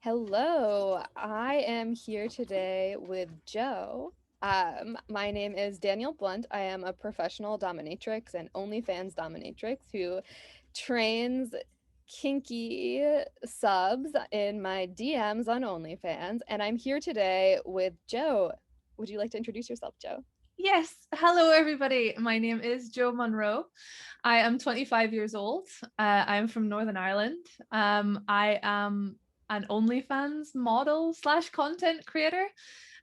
Hello, I am here today with Joe. My name is Danielle Blunt. I am a professional dominatrix and OnlyFans dominatrix who trains kinky subs in my DMs on OnlyFans. And I'm here today with Joe. Would you like to introduce yourself, Joe? Yes. Hello, everybody. My name is Jo Munroe. I am 25 years old. I'm from Northern Ireland. I am an OnlyFans model slash content creator.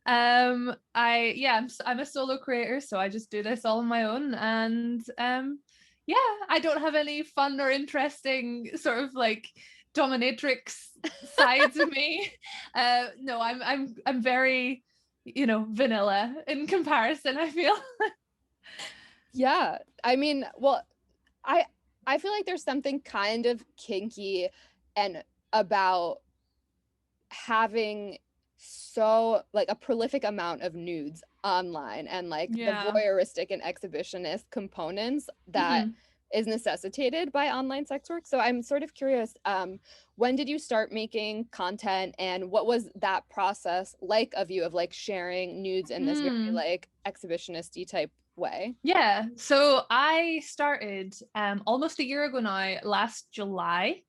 I'm a solo creator, so I just do this all on my own. And I don't have any fun or interesting sort of like dominatrix sides of me. No, I'm very vanilla in comparison, I feel. Yeah, I mean, well, I I feel like there's something kind of kinky and about having so like a prolific amount of nudes online and like the voyeuristic and exhibitionist components that is necessitated by online sex work. So I'm sort of curious, when did you start making content and what was that process like of you of like sharing nudes in this very like exhibitionist-y type way? Yeah, so I started almost a year ago now, last July.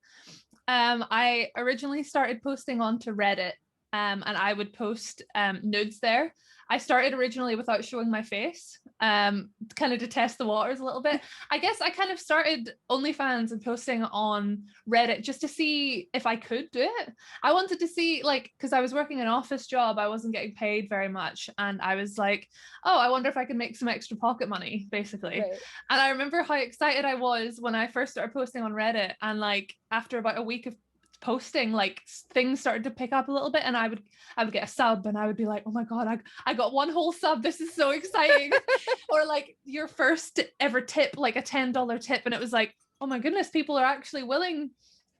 I originally started posting onto Reddit, and I would post nudes there. I started originally without showing my face, kind of to test the waters a little bit. I guess I kind of started OnlyFans and posting on Reddit just to see if I could do it. I wanted to see, like, because I was working an office job, I wasn't getting paid very much, and I was like, oh, I wonder if I could make some extra pocket money, basically. Right. And I remember how excited I was when I first started posting on Reddit, and like after about a week of posting, like things started to pick up a little bit, and I would get a sub and I would be like, oh my god, I got one whole sub, this is so exciting. Or like your first ever tip, like a $10 tip, and it was like, oh my goodness, people are actually willing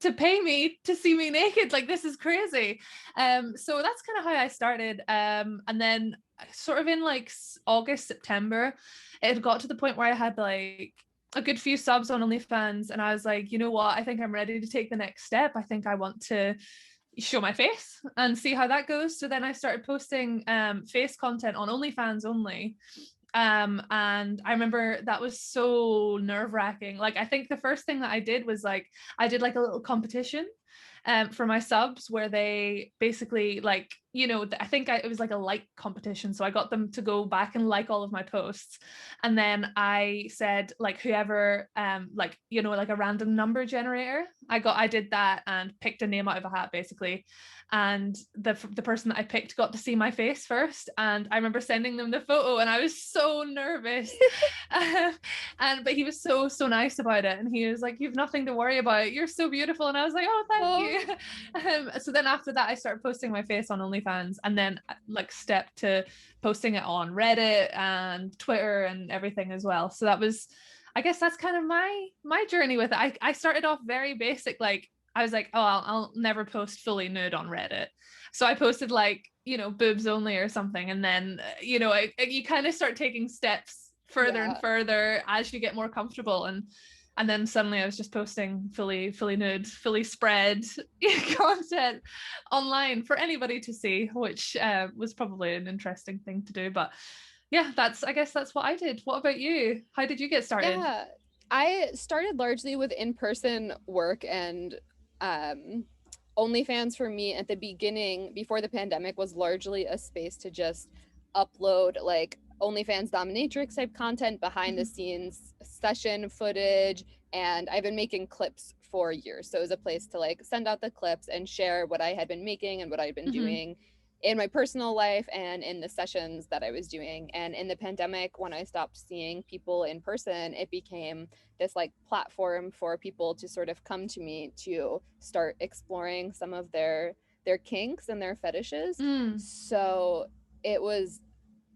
to pay me to see me naked, like this is crazy. So that's kind of how I started, and then sort of in like August, September, it had got to the point where I had like a good few subs on OnlyFans, and I was like, you know what, I think I'm ready to take the next step. I think I want to show my face and see how that goes. So then I started posting face content on OnlyFans only. And I remember that was so nerve-wracking. Like I think the first thing that I did was like I did like a little competition for my subs where they basically like, I think it was like a like competition, so I got them to go back and like all of my posts, and then I said like whoever like like a random number generator, I did that and picked a name out of a hat basically, and the person that I picked got to see my face first, and I remember sending them the photo and I was so nervous. But he was so nice about it, and he was like, you've nothing to worry about, you're so beautiful, and I was like, oh, thank you. So then after that I started posting my face on OnlyFans, and then like stepped to posting it on Reddit and Twitter and everything as well. So that was, I guess that's kind of my journey with it. I started off very basic, like I was like, oh, I'll never post fully nude on Reddit, so I posted like boobs only or something, and then you kind of start taking steps further and further as you get more comfortable, and then suddenly I was just posting fully nude, fully spread content online for anybody to see, which was probably an interesting thing to do. But yeah, I guess that's what I did. What about you? How did you get started? Yeah, I started largely with in-person work, and OnlyFans for me at the beginning, before the pandemic, was largely a space to just upload like OnlyFans dominatrix type content, behind the scenes session footage, and I've been making clips for years. So it was a place to like send out the clips and share what I had been making and what I'd been doing in my personal life and in the sessions that I was doing. And in the pandemic, when I stopped seeing people in person, it became this like platform for people to sort of come to me to start exploring some of their kinks and their fetishes. So it was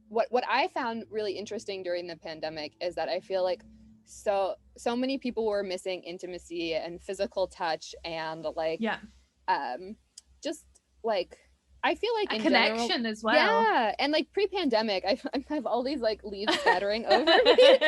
what I found really interesting during the pandemic is that I feel like so many people were missing intimacy and physical touch and like just like I feel like a in connection general, as well. Yeah, and like pre-pandemic, I have all these like leaves scattering over me.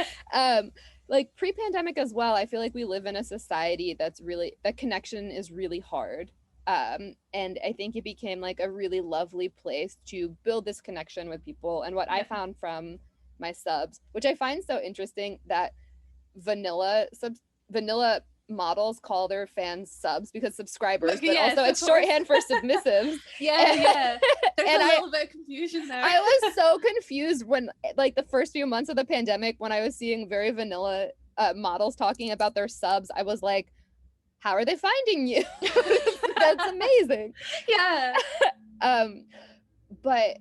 Like pre-pandemic as well, I feel like we live in a society that's really, that connection is really hard. And I think it became like a really lovely place to build this connection with people. And what I found from my subs, which I find so interesting, that vanilla models call their fans subs because subscribers, but yes, also it's shorthand for submissives. Yeah. There's and a little bit of confusion there. I was so confused when, like, the first few months of the pandemic, when I was seeing very vanilla models talking about their subs. I was like, how are they finding you? That's amazing. Yeah. But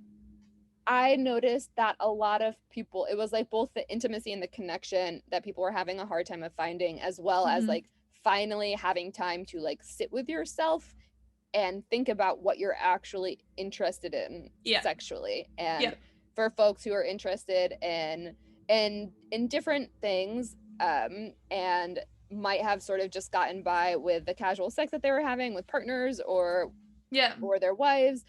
I noticed that a lot of people, it was like both the intimacy and the connection that people were having a hard time of finding, as well as like finally having time to like sit with yourself and think about what you're actually interested in sexually. And for folks who are interested in different things, and might have sort of just gotten by with the casual sex that they were having with partners or their wives,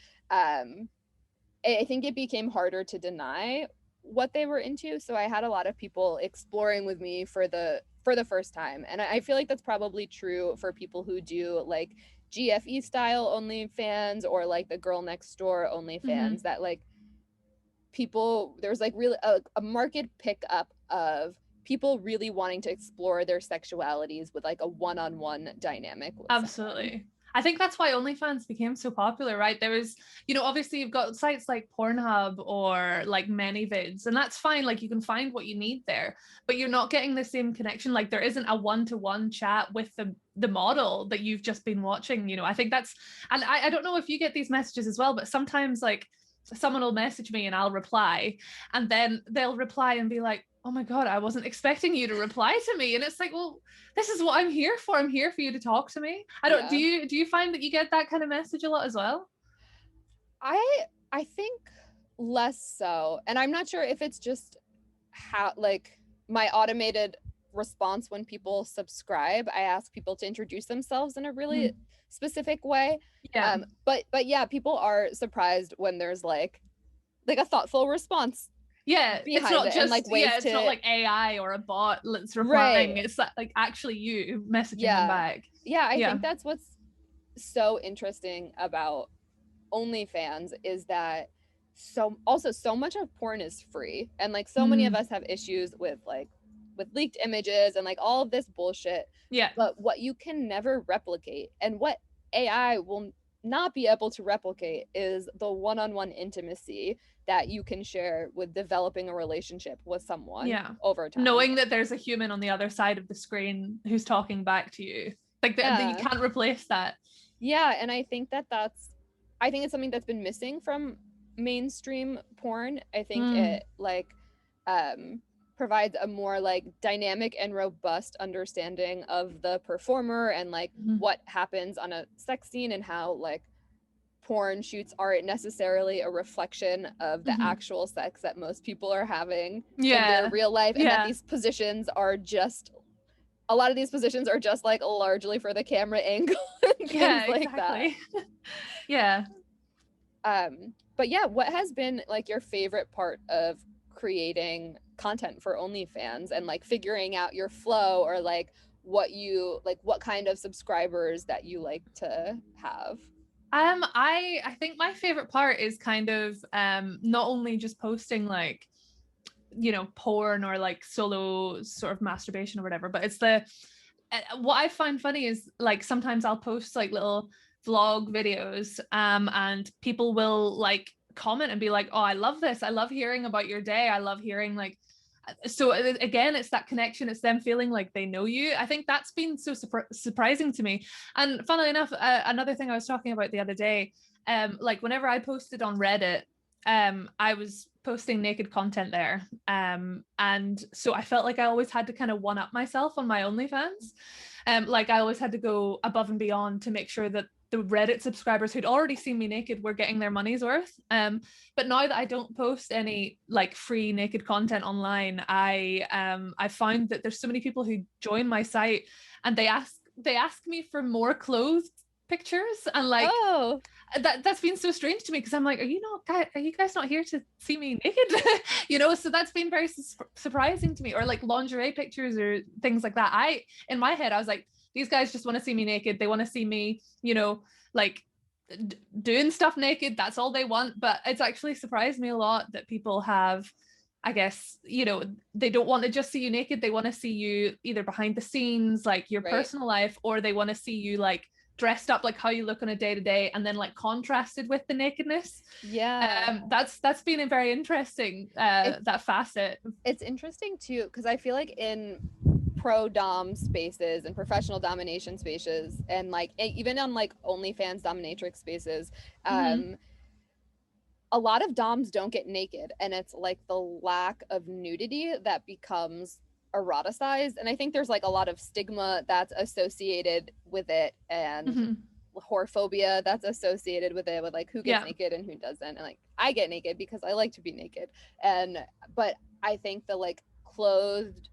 I think it became harder to deny what they were into. So I had a lot of people exploring with me for the first time. And I feel like that's probably true for people who do like GFE style OnlyFans or like the girl next door OnlyFans, that like people, there's like really a market pickup of people really wanting to explore their sexualities with like a one-on-one dynamic with absolutely someone. I think that's why OnlyFans became so popular, right? There was, you know, obviously you've got sites like Pornhub or like ManyVids, and that's fine. Like you can find what you need there, but you're not getting the same connection. Like there isn't a one-to-one chat with the model that you've just been watching. You know, I think that's, and I don't know if you get these messages as well, but sometimes like someone will message me and I'll reply, and then they'll reply and be like, oh my God, I wasn't expecting you to reply to me. And it's like, well, this is what I'm here for. I'm here for you to talk to me. I don't, do you find that you get that kind of message a lot as well? I think less so. And I'm not sure if it's just how, like, my automated response when people subscribe, I ask people to introduce themselves in a really specific way. But yeah, people are surprised when there's like a thoughtful response. It's not just like it's not like AI or a bot that's replying. It's like actually you messaging them back. I think that's what's so interesting about OnlyFans, is that so much of porn is free, and like so many of us have issues with leaked images and like all of this bullshit. But what you can never replicate, and what AI will not be able to replicate, is the one-on-one intimacy that you can share with developing a relationship with someone over time. Knowing that there's a human on the other side of the screen who's talking back to you. Like that you can't replace that. Yeah, and I think it's something that's been missing from mainstream porn. I think it provides a more like dynamic and robust understanding of the performer and like what happens on a sex scene, and how like porn shoots aren't necessarily a reflection of the actual sex that most people are having in their real life, and that these positions are just, a lot of these positions are just like largely for the camera angle and things like that. But yeah, what has been like your favorite part of creating content for OnlyFans, and like figuring out your flow, or like what kind of subscribers that you like to have? I think my favorite part is kind of not only just posting like, you know, porn or like solo sort of masturbation or whatever, but it's what I find funny is like sometimes I'll post like little vlog videos and people will like comment and be like, oh, I love this, I love hearing about your day, I love hearing like, so again, it's that connection, it's them feeling like they know you. I think that's been so surprising to me. And funnily enough, another thing I was talking about the other day, like whenever I posted on Reddit, I was posting naked content there, and so I felt like I always had to kind of one up myself on my OnlyFans. Like I always had to go above and beyond to make sure that the Reddit subscribers who'd already seen me naked were getting their money's worth. But now that I don't post any like free naked content online, I found that there's so many people who join my site and they ask me for more clothed pictures, and like that's been so strange to me, because I'm like, are you guys not here to see me naked? You know, so that's been very surprising to me. Or like lingerie pictures or things like that. In my head I was like, these guys just want to see me naked, they want to see me, you know, like doing stuff naked. That's all they want. But it's actually surprised me a lot that people have, I guess, you know, they don't want to just see you naked. They want to see you either behind the scenes, like your personal life, or they want to see you like dressed up, like how you look on a day-to-day, and then like contrasted with the nakedness. That's been a very interesting that facet. It's interesting too, because I feel like in pro dom spaces and professional domination spaces, and like even on like OnlyFans dominatrix spaces, a lot of doms don't get naked, and it's like the lack of nudity that becomes eroticized. And I think there's like a lot of stigma that's associated with it, and whorephobia that's associated with it, with like who gets naked and who doesn't. And like I get naked because I like to be naked, but I think the like clothed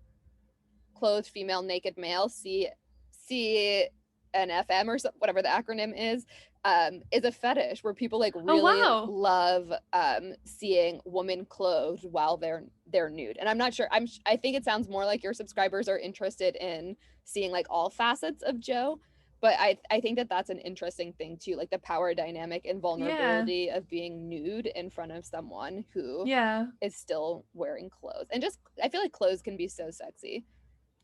female naked male, CNFM or whatever the acronym is a fetish where people like really love seeing women clothed while they're nude. And I'm not sure, I think it sounds more like your subscribers are interested in seeing like all facets of Joe, but I think that that's an interesting thing too, like the power dynamic and vulnerability of being nude in front of someone who is still wearing clothes. And just I feel like clothes can be so sexy.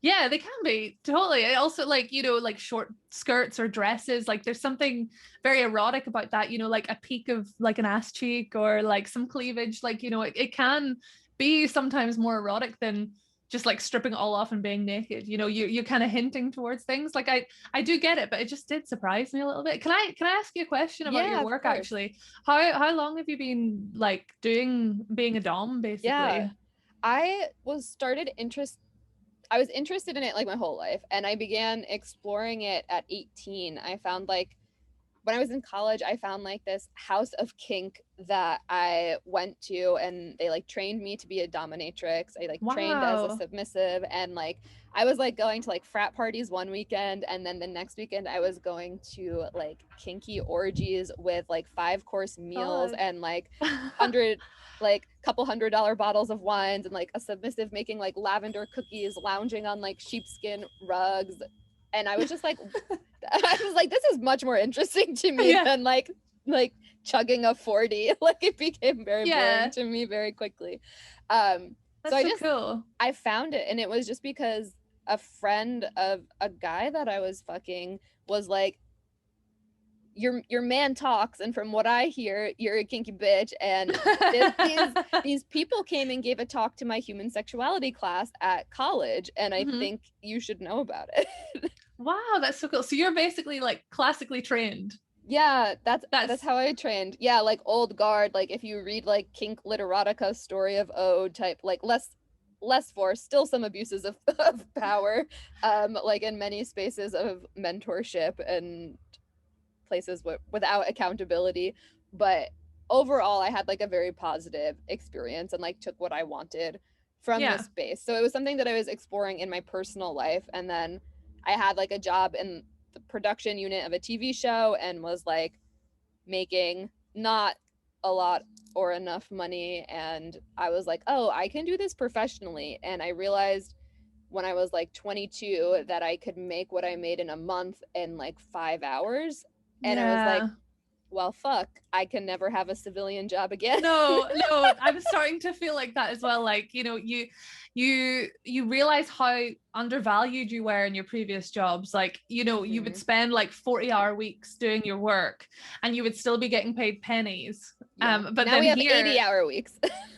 Yeah, they can be, totally. I also like, you know, like short skirts or dresses, like there's something very erotic about that, you know, like a peek of like an ass cheek or like some cleavage, like, you know, it can be sometimes more erotic than just like stripping it all off and being naked. You know, you're kind of hinting towards things. Like I do get it, but it just did surprise me a little bit. Can I ask you a question about your work actually? How long have you been like being a dom basically? Yeah, I was interested in it like my whole life, and I began exploring it at 18. I found like when I was in college, I found like this house of kink that I went to, and they like trained me to be a dominatrix. I like trained as a submissive, and like I was like going to like frat parties one weekend, and then the next weekend I was going to like kinky orgies with like 5-course meals and like couple $100 bottles of wines, and like a submissive making like lavender cookies, lounging on like sheepskin rugs. And I was just like, I was like, this is much more interesting to me than like chugging a 40. Like it became very boring to me very quickly. I found it, and it was just because a friend of a guy that I was fucking was like, your man talks, and from what I hear, you're a kinky bitch. And these people came and gave a talk to my human sexuality class at college, and I think you should know about it. Wow, that's so cool. So you're basically like classically trained. Yeah, that's how I trained. Yeah, like old guard. Like if you read like kink literotica, story of Ode type, like less force, still some abuses of power, like in many spaces of mentorship and places without accountability. But overall I had like a very positive experience, and like took what I wanted from this space. So it was something that I was exploring in my personal life, and then I had like a job in the production unit of a TV show, and was like making not a lot or enough money, and I was like, oh, I can do this professionally. And I realized when I was like 22 that I could make what I made in a month in like 5 hours. And I was like, well, fuck, I can never have a civilian job again. No, I'm starting to feel like that as well. Like, you know, you realize how undervalued you were in your previous jobs. Like, you know, you would spend like 40-hour weeks doing your work, and you would still be getting paid pennies. But now then we have 80-hour weeks.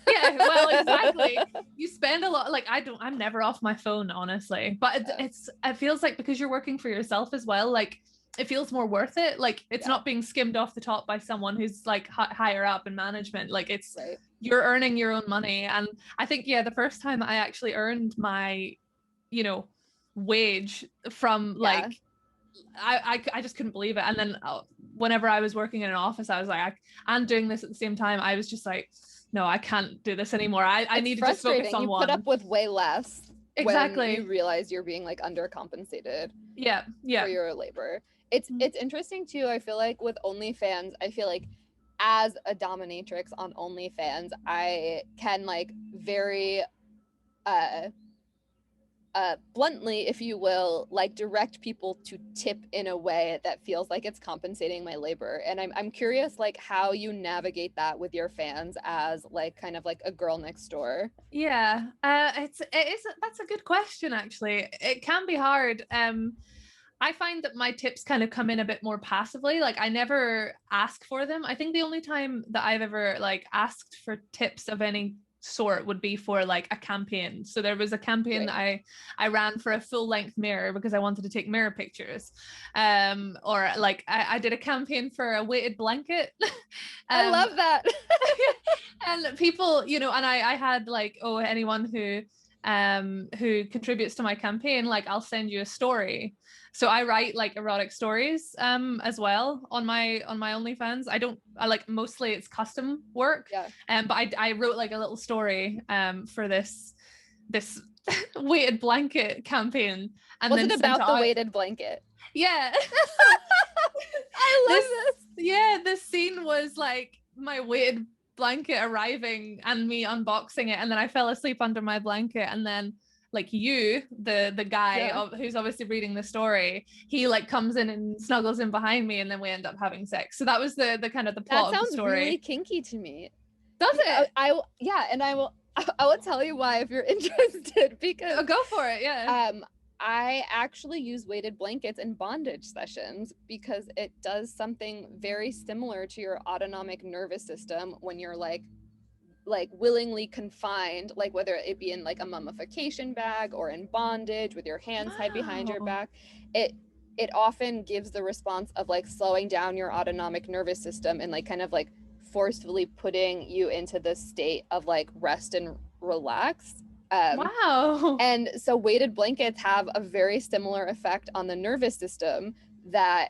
Yeah, well, exactly. You spend a lot. Like I'm never off my phone, honestly. But it feels like, because you're working for yourself as well, like it feels more worth it. Like it's not being skimmed off the top by someone who's like higher up in management. Like it's you're earning your own money. And I think the first time I actually earned my, you know, wage from like I just couldn't believe it. And then whenever I was working in an office, I was like, I'm doing this at the same time. I was just like, no, I can't do this anymore. I need to just focus on one. You put up with way less. Exactly. When you realize you're being like undercompensated. Yeah. For your labor. It's interesting too. I feel like with OnlyFans, I feel like as a dominatrix on OnlyFans, I can like very bluntly, if you will, like direct people to tip in a way that feels like it's compensating my labor. And I'm curious like how you navigate that with your fans as like kind of like a girl next door. Yeah, that's a good question, actually. It can be hard. I find that my tips kind of come in a bit more passively. Like I never ask for them. I think the only time that I've ever like asked for tips of any sort would be for like a campaign. So there was a campaign that I ran for a full length mirror because I wanted to take mirror pictures. Or like I did a campaign for a weighted blanket. I love that. And people, you know, and I had like, oh, anyone who contributes to my campaign, like I'll send you a story. So I write like erotic stories as well on my OnlyFans. I like mostly it's custom work. Yeah. But I wrote like a little story for this weighted blanket campaign. And was then it about the out. weighted blanket? Yeah. I love this. Yeah, this scene was like my weighted blanket arriving and me unboxing it, and then I fell asleep under my blanket, and then like you, the guy who's obviously reading the story, he like comes in and snuggles in behind me, and then we end up having sex. So that was the kind of the plot of the story. That sounds really kinky to me. Does it? I will tell you why if you're interested, because go for it. Yeah. I actually use weighted blankets in bondage sessions because it does something very similar to your autonomic nervous system when you're like willingly confined, like whether it be in like a mummification bag or in bondage with your hands tied behind your back. It often gives the response of like slowing down your autonomic nervous system and like kind of like forcefully putting you into the state of like rest and relax. Wow. And so weighted blankets have a very similar effect on the nervous system that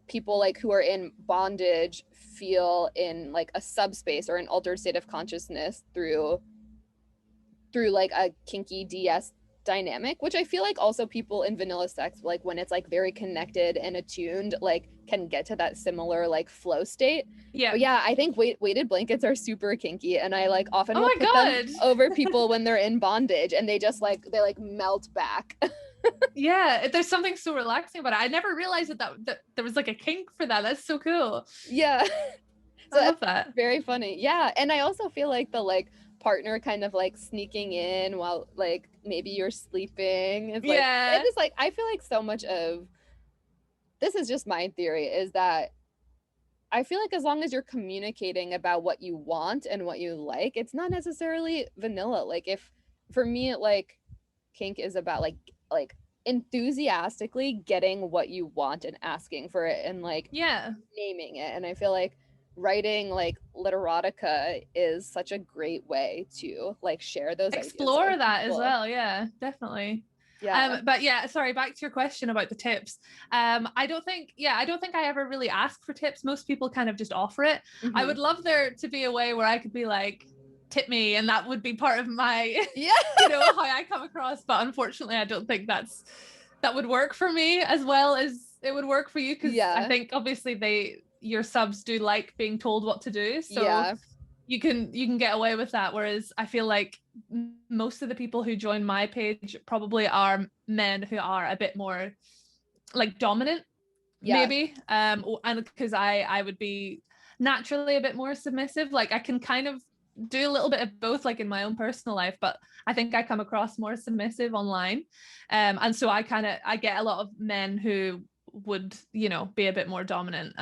people like who are in bondage feel in like a subspace or an altered state of consciousness through like a kinky DS dynamic, which I feel like also people in vanilla sex, like when it's like very connected and attuned, like can get to that similar like flow state. Yeah. But yeah, I think weighted blankets are super kinky, and I like often will put them over people when they're in bondage, and they just like they like melt back. Yeah, there's something so relaxing about it. I never realized that there was like a kink for that. That's so cool. Yeah. So I love that. Very funny. Yeah. And I also feel like the like partner kind of like sneaking in while like maybe you're sleeping. It's like, yeah. It is like, I feel like so much of this is just my theory is that I feel like as long as you're communicating about what you want and what you like, it's not necessarily vanilla. Like if for me, like kink is about like enthusiastically getting what you want and asking for it and like naming it. And I feel like writing like literotica is such a great way to like share those explore that as well. Yeah, definitely. Yeah. But yeah, sorry, back to your question about the tips. I don't think I ever really ask for tips. Most people kind of just offer it. Mm-hmm. I would love there to be a way where I could be like, tip me, and that would be part of my you know, how I come across, but unfortunately I don't think that would work for me as well as it would work for you, because I think obviously your subs do like being told what to do, so you can get away with that, whereas I feel like most of the people who join my page probably are men who are a bit more like dominant, maybe, and because I would be naturally a bit more submissive. Like I can kind of do a little bit of both, like in my own personal life, but I think I come across more submissive online, and so I get a lot of men who would, you know, be a bit more dominant,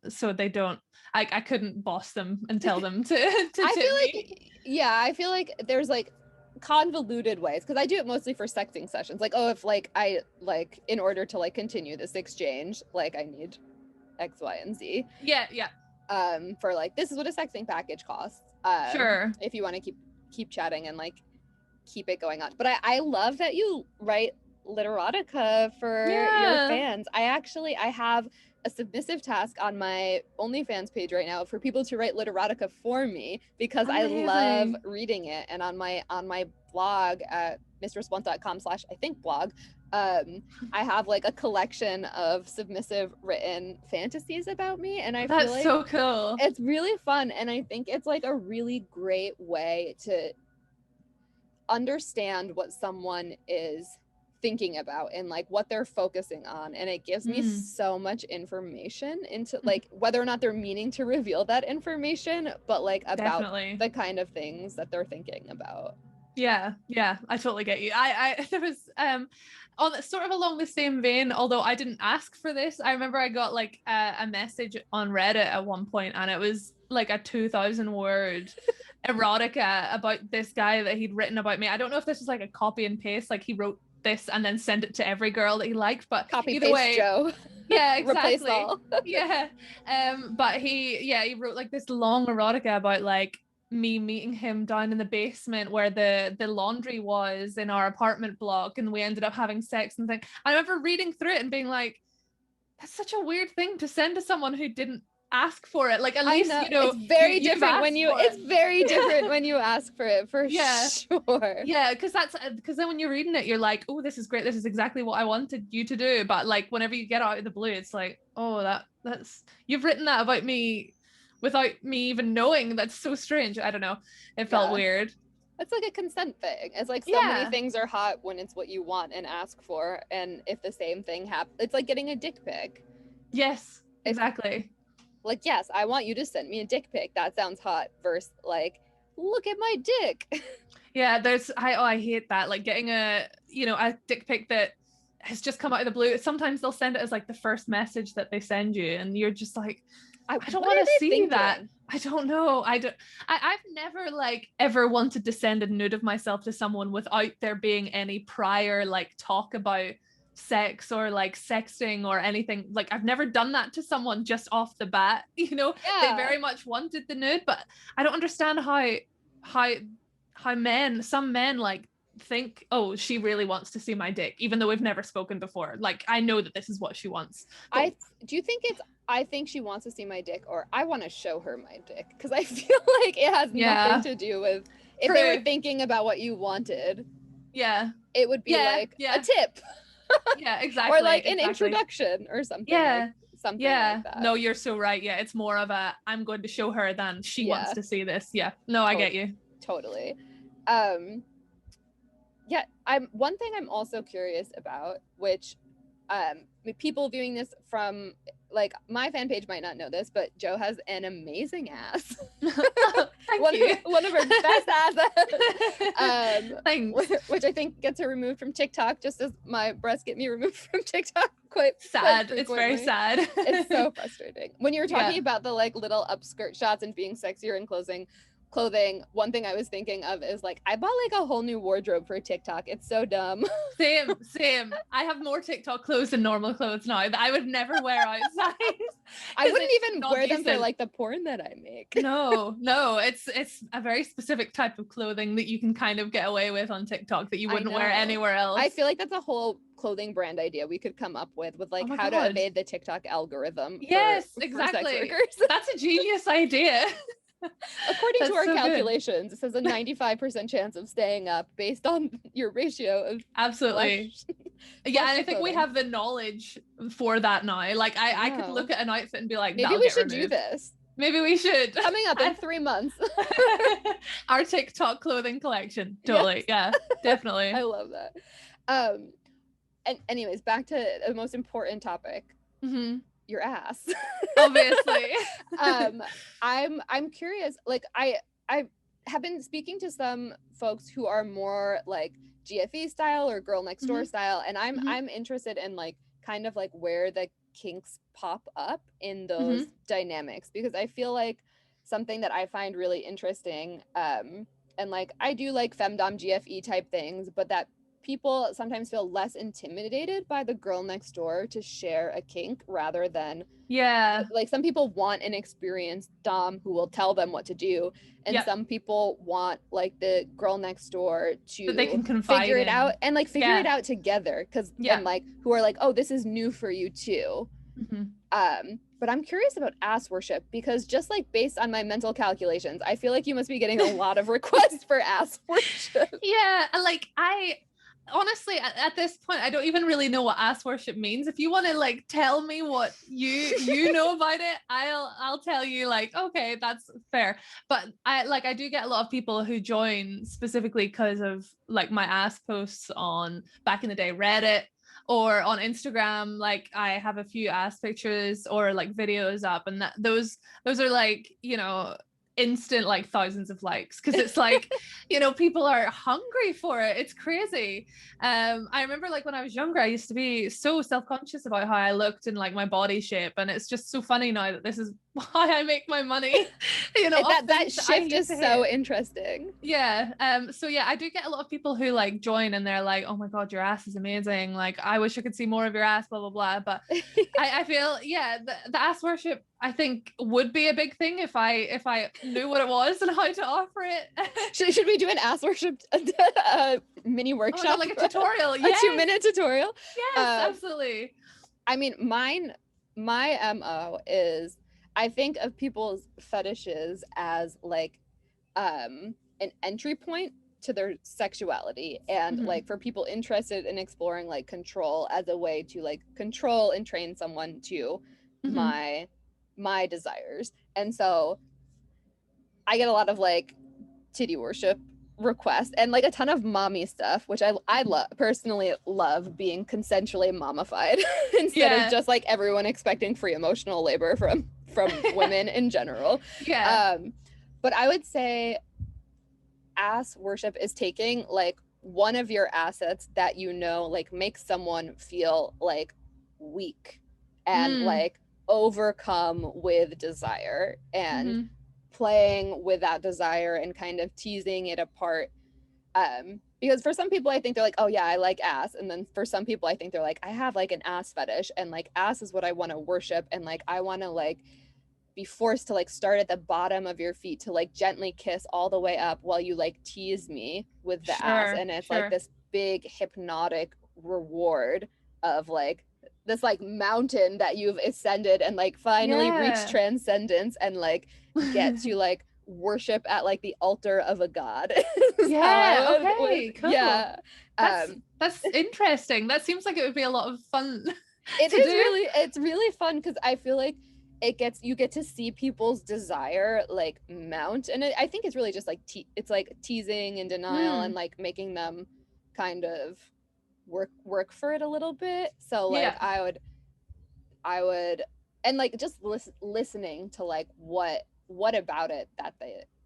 so they don't, I couldn't boss them and tell them to I feel like there's like convoluted ways, because I do it mostly for sexting sessions, like, oh, if like I like in order to like continue this exchange, like I need X, Y, and Z. For like, this is what a sexting package costs. Sure. If you want to keep chatting and like keep it going on. But I love that you write literotica for your fans. I have a submissive task on my OnlyFans page right now for people to write literotica for me, because I love reading it. And on my blog at mistress1.com/blog, I have like a collection of submissive written fantasies about me, and I feel like so cool. It's really fun, and I think it's like a really great way to understand what someone is thinking about and like what they're focusing on, and it gives me so much information into like whether or not they're meaning to reveal that information, but like about the kind of things that they're thinking about. Yeah, I totally get you. I there was on sort of along the same vein, although I didn't ask for this. I remember I got like a message on Reddit at one point, and it was like a 2,000 word erotica about this guy that he'd written about me. I don't know if this was like a copy and paste, like he wrote this and then sent it to every girl that he liked, but copy either paste way, Joe. Yeah, exactly. Replace all. Yeah. But he wrote like this long erotica about like me meeting him down in the basement where the laundry was in our apartment block, and we ended up having sex and things. I remember reading through it and being like, that's such a weird thing to send to someone who didn't ask for it. Like, at least you know, it's very different when you it's very different when you ask for it, for sure. Yeah, because then when you're reading it, you're like, oh, this is great, this is exactly what I wanted you to do. But like whenever you get out of the blue, it's like, oh, that's you've written that about me without me even knowing. That's so strange. I don't know, it felt weird. It's like a consent thing. It's like so many things are hot when it's what you want and ask for, and if the same thing happens, it's like getting a dick pic. Yes, exactly. Like, yes, I want you to send me a dick pic. That sounds hot. Versus like, look at my dick. Yeah, I hate that. Like getting a dick pic that has just come out of the blue. Sometimes they'll send it as like the first message that they send you, and you're just like, I don't want to see that. I don't know. I've never like ever wanted to send a nude of myself to someone without there being any prior like talk about sex or like sexting or anything. Like I've never done that to someone just off the bat, They very much wanted the nude, but I don't understand how some men like think, oh, she really wants to see my dick, even though we've never spoken before. Like I know that this is what she wants. I think she wants to see my dick, or I want to show her my dick, because I feel like it has nothing to do with if they were thinking about what you wanted. Yeah, it would be like a tip. Yeah, exactly. Or like an introduction or something. Yeah. Something like that. No, you're so right. Yeah, it's more of a I'm going to show her than she wants to see this. Yeah. No, I get you. Totally. One thing I'm also curious about, which people viewing this from like my fan page might not know this, but Joe has an amazing ass. One of her best asses. Thanks. Which I think gets her removed from TikTok, just as my breasts get me removed from TikTok quite sad. It's very sad. It's so frustrating. When you were talking about the like little upskirt shots and being sexier in clothing, one thing I was thinking of is like I bought like a whole new wardrobe for TikTok. It's so dumb. Same. I have more TikTok clothes than normal clothes now that I would never wear outside. I wouldn't even wear them for like the porn that I make. No, it's a very specific type of clothing that you can kind of get away with on TikTok that you wouldn't wear anywhere else. I feel like that's a whole clothing brand idea we could come up with like how to evade the TikTok algorithm. Yes, exactly. That's a genius idea. According to our calculations, it says a 95% chance of staying up based on your ratio of absolutely yeah, and I think we have the knowledge for that now. Like I could look at an outfit and be like, maybe we should do this. Maybe we should. Coming up in 3 months. Our TikTok clothing collection. Totally. Yes. Yeah, definitely. I love that. And anyways, back to the most important topic. Mm-hmm. Your ass. Obviously. I'm curious, like I have been speaking to some folks who are more like GFE style or girl next door style, and I'm interested in like kind of like where the kinks pop up in those dynamics, because I feel like something that I find really interesting, and like I do like femdom GFE type things, but that people sometimes feel less intimidated by the girl next door to share a kink rather than like some people want an experienced dom who will tell them what to do, and some people want like the girl next door to they can confide figure it out and like figure it out together, because and like who are like, oh, this is new for you too. But I'm curious about ass worship, because just like based on my mental calculations, I feel like you must be getting a lot of requests for ass worship. Yeah, like honestly, at this point, I don't even really know what ass worship means. If you want to like tell me what you know about it, I'll tell you, like, okay, that's fair. But I do get a lot of people who join specifically because of like my ass posts on, back in the day, Reddit, or on Instagram. Like I have a few ass pictures or like videos up, and those are like, you know, instant like thousands of likes, because it's like, you know, people are hungry for it. It's crazy. I remember like when I was younger, I used to be so self-conscious about how I looked and like my body shape, and it's just so funny now that this is why I make my money. You know, that shift is so interesting. Yeah. So yeah, I do get a lot of people who like join and they're like, oh my god, your ass is amazing, like I wish I could see more of your ass, blah blah blah. But I feel, yeah, the ass worship, I think, would be a big thing if I knew what it was and how to offer it. Should we do an ass worship mini workshop? Oh, like a tutorial. A 2-minute tutorial. Yes, absolutely. I mean, my MO is, I think of people's fetishes as like an entry point to their sexuality, and like for people interested in exploring like control as a way to like control and train someone to my desires. And so I get a lot of like titty worship requests and like a ton of mommy stuff, which I personally love being consensually mommified instead of just like everyone expecting free emotional labor from women in general. But I would say ass worship is taking like one of your assets that, you know, like makes someone feel like weak and like overcome with desire, and playing with that desire and kind of teasing it apart. Because for some people I think they're like, oh yeah, I like ass, and then for some people I think they're like, I have like an ass fetish, and like ass is what I want to worship, and like I want to like be forced to like start at the bottom of your feet to like gently kiss all the way up while you like tease me with the ass, and it's like this big hypnotic reward of like this like mountain that you've ascended and like finally reached transcendence and like get to like worship at like the altar of a god. Okay, cool. Yeah, that's interesting. That seems like it would be a lot of fun. It's really fun because I feel like you get to see people's desire like mount, and I think it's really just like it's like teasing and denial and like making them kind of work for it a little bit. So like I would and like just listening to like what about it that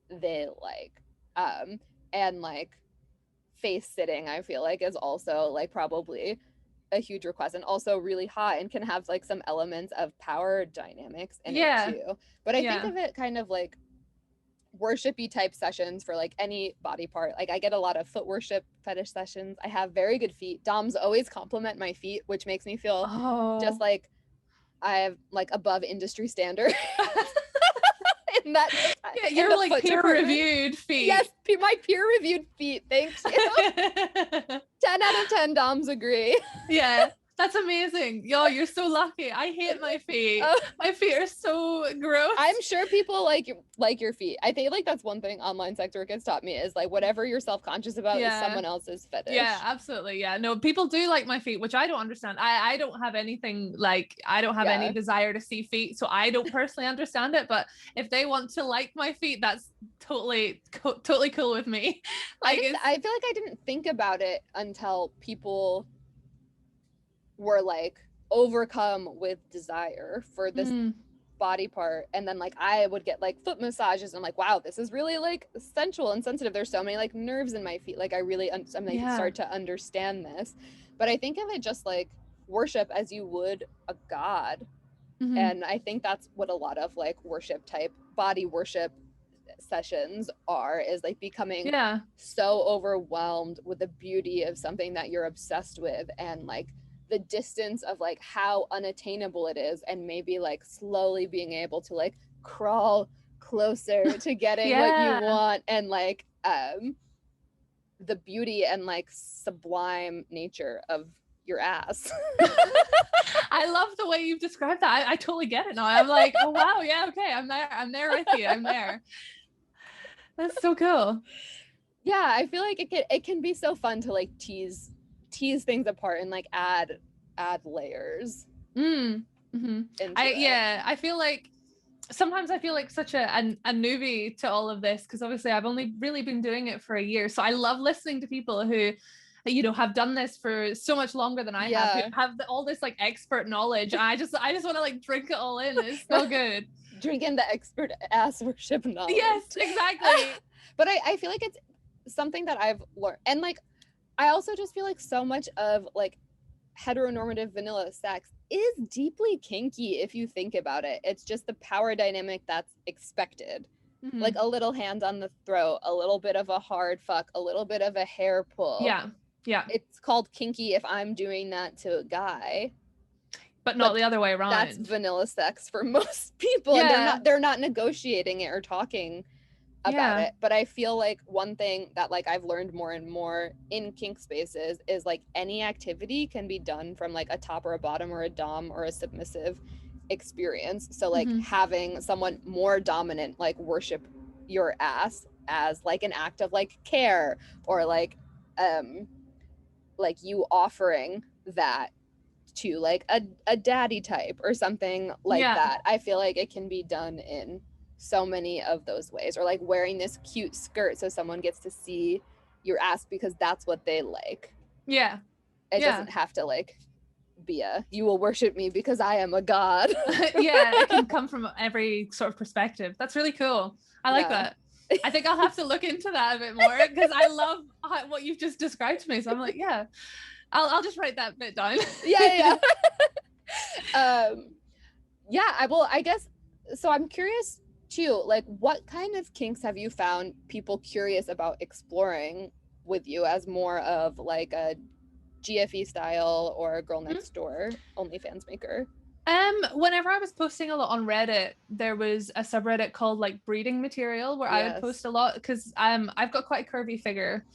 they like, and like face sitting I feel like is also like probably a huge request, and also really hot, and can have like some elements of power dynamics in it too. But I think of it kind of like worshipy type sessions for like any body part. Like I get a lot of foot worship fetish sessions. I have very good feet. Doms always compliment my feet, which makes me feel just like I have like above industry standard. In that, you're like peer-reviewed feet. Yes, my peer-reviewed feet. Thank you. 10 out of 10 Doms agree. Yeah, that's amazing. Yo, you're so lucky. I hate my feet. My feet are so gross. I'm sure people like your feet. I think like that's one thing online sex work has taught me, is like whatever you're self-conscious about is someone else's fetish. Yeah, absolutely. Yeah, no, people do like my feet, which I don't understand. I don't have anything, like I don't have any desire to see feet, so I don't personally understand it. But if they want to like my feet, that's totally cool with me. Like I feel like I didn't think about it until people were like overcome with desire for this body part, and then like I would get like foot massages and I'm like, wow, this is really like sensual and sensitive. There's so many like nerves in my feet, like I really start to understand this. But I think of it just like worship as you would a god, and I think that's what a lot of like worship type body worship sessions are, is like becoming so overwhelmed with the beauty of something that you're obsessed with, and like the distance of like how unattainable it is, and maybe like slowly being able to like crawl closer to getting what you want, and like the beauty and like sublime nature of your ass. I love the way you've described that. I totally get it now. I'm like, oh wow, yeah, okay, I'm there with you. I'm there. That's so cool. Yeah, I feel like it can be so fun to like tease tease things apart and like add layers. Mm-hmm. I feel like sometimes I feel like such a newbie to all of this, because obviously I've only really been doing it for a year. So I love listening to people who, you know, have done this for so much longer than I have all this like expert knowledge. I just want to like drink it all in. It's so good. Drink in the expert ass worship knowledge. Yes, exactly. But I feel like it's something that I've learned, and like I also just feel like so much of like heteronormative vanilla sex is deeply kinky if you think about it. It's just the power dynamic that's expected. Mm-hmm. Like a little hand on the throat, a little bit of a hard fuck, a little bit of a hair pull. Yeah. It's called kinky if I'm doing that to a guy. But not the other way around. That's vanilla sex for most people. Yeah. And they're not negotiating it or talking about it. But I feel like one thing that like I've learned more and more in kink spaces is like any activity can be done from like a top or a bottom or a dom or a submissive experience. So like having someone more dominant like worship your ass as like an act of like care, or like you offering that to like a daddy type or something like that. I feel like it can be done in so many of those ways, or like wearing this cute skirt so someone gets to see your ass because that's what they like. It doesn't have to like be a you will worship me because I am a god. It can come from every sort of perspective. That's really cool. I like that. I think I'll have to look into that a bit more, because I love what you've just described to me. So I'm like, I'll just write that bit down. I guess so. I'm curious too, like what kind of kinks have you found people curious about exploring with you as more of like a GFE style or girl next door OnlyFans maker? Whenever I was posting a lot on Reddit, there was a subreddit called like breeding material where I would post a lot, because I've got quite a curvy figure.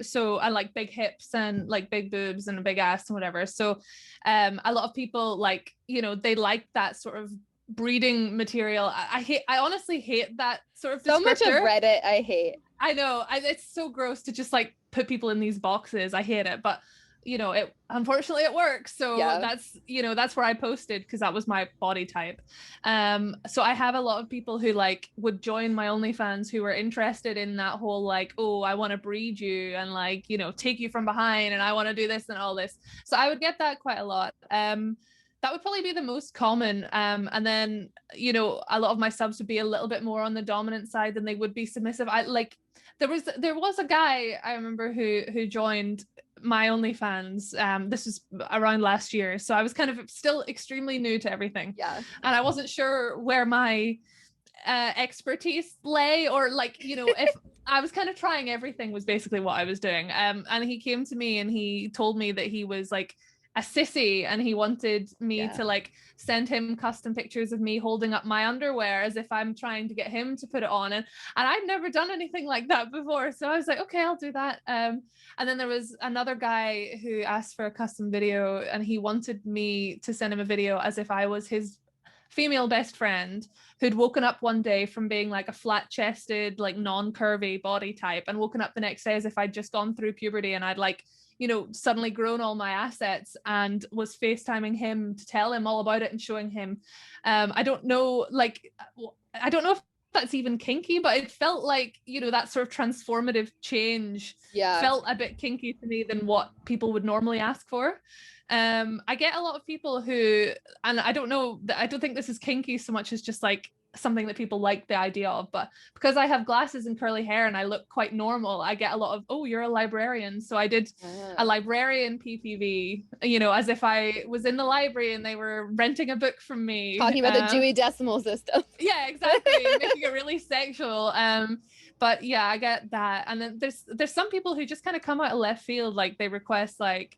So I like big hips and like big boobs and a big ass and whatever. So a lot of people like, you know, they like that sort of breeding material. I honestly hate that sort of descriptor. So much of Reddit I hate. I know, it's so gross to just like put people in these boxes. I hate it, but you know, it unfortunately it works. So that's, you know, that's where I posted, because that was my body type. So I have a lot of people who like would join my OnlyFans who were interested in that whole like, oh, I want to breed you and like, you know, take you from behind, and I want to do this and all this. So I would get that quite a lot. That would probably be the most common. And then, you know, a lot of my subs would be a little bit more on the dominant side than they would be submissive. I like, there was a guy I remember who joined my OnlyFans. This was around last year. So I was kind of still extremely new to everything. And I wasn't sure where my expertise lay, or like, you know, if I was kind of trying everything was basically what I was doing. And he came to me and he told me that he was like a sissy, and he wanted me to like send him custom pictures of me holding up my underwear as if I'm trying to get him to put it on, and I've never done anything like that before. So I was like, okay, I'll do that. And then there was another guy who asked for a custom video, and he wanted me to send him a video as if I was his female best friend who'd woken up one day from being like a flat-chested, like non-curvy body type, and woken up the next day as if I'd just gone through puberty and I'd like, you know, suddenly grown all my assets, and was FaceTiming him to tell him all about it and showing him. I don't know if that's even kinky, but it felt like, you know, that sort of transformative change felt a bit kinky to me than what people would normally ask for. I get a lot of people who, and I don't think this is kinky so much as just like something that people like the idea of, but because I have glasses and curly hair and I look quite normal, I get a lot of, oh, you're a librarian. So I did a librarian PPV, you know, as if I was in the library and they were renting a book from me, talking about the Dewey Decimal System. Yeah, exactly. Making it really sexual. But yeah, I get that. And then there's some people who just kind of come out of left field, like they request like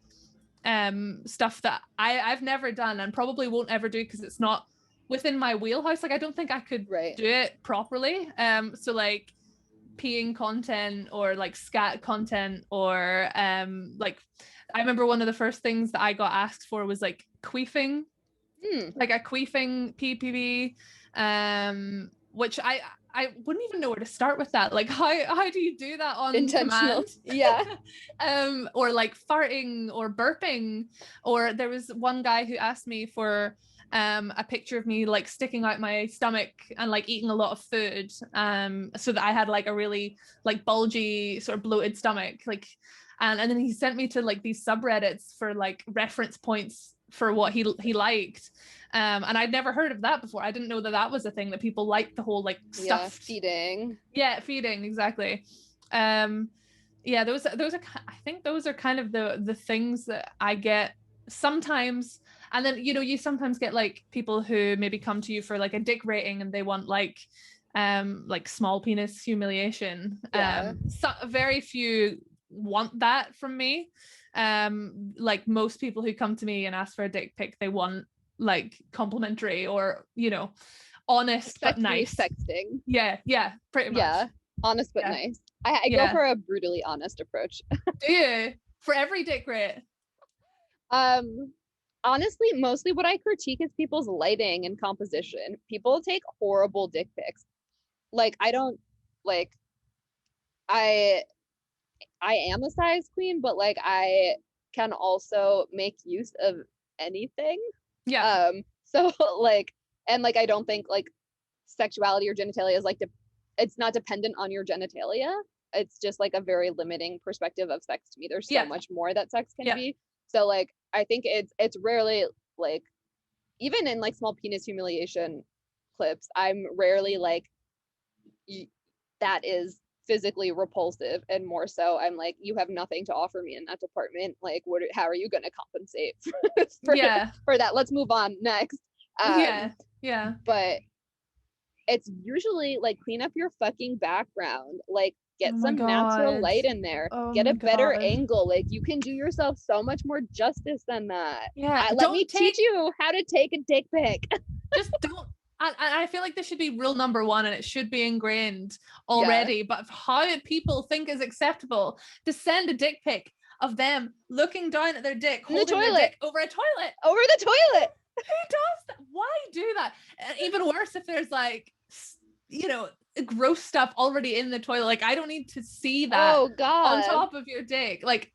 stuff that I've never done and probably won't ever do, because it's not within my wheelhouse. Like I don't think I could do it properly. So like peeing content or like scat content, or like I remember one of the first things that I got asked for was like queefing, like a queefing PPV, which I wouldn't even know where to start with that. Like, how do you do that on Intentional. command? Yeah. Or like farting or burping. Or there was one guy who asked me for a picture of me like sticking out my stomach and like eating a lot of food, so that I had like a really like bulgy sort of bloated stomach, like, and then he sent me to like these subreddits for like reference points for what he liked. And I'd never heard of that before. I didn't know that that was a thing, that people like the whole like stuffed feeding. Yeah, feeding, exactly. Yeah, those are, I think those are kind of the things that I get sometimes. And then, you know, you sometimes get like people who maybe come to you for like a dick rating and they want like small penis humiliation. So very few want that from me. Like most people who come to me and ask for a dick pic, they want like complimentary or, you know, honest but nice sexting. Yeah, pretty much. Yeah, honest but nice. I go for a brutally honest approach. Do you? For every dick rate? Honestly, mostly what I critique is people's lighting and composition. People take horrible dick pics. Like, I don't like. I am a size queen, but like I can also make use of anything. Yeah. So like, and like I don't think like sexuality or genitalia is like it's not dependent on your genitalia. It's just like a very limiting perspective of sex to me. There's so much more that sex can be. So like I think it's rarely like, even in like small penis humiliation clips, I'm rarely like that is physically repulsive, and more so I'm like, you have nothing to offer me in that department. Like, how are you going to compensate for that? Let's move on next. Yeah. But it's usually like, clean up your fucking background, like get some natural light in there, get a better angle. Like, you can do yourself so much more justice than that. Let me teach you how to take a dick pic. Just don't. I feel like this should be rule number one, and it should be ingrained already. But how people think is acceptable to send a dick pic of them looking down at their dick, holding their dick over a toilet. Over the toilet. Who does that? Why do that? And even worse, if there's like, you know, gross stuff already in the toilet. Like, I don't need to see that on top of your dick. Like,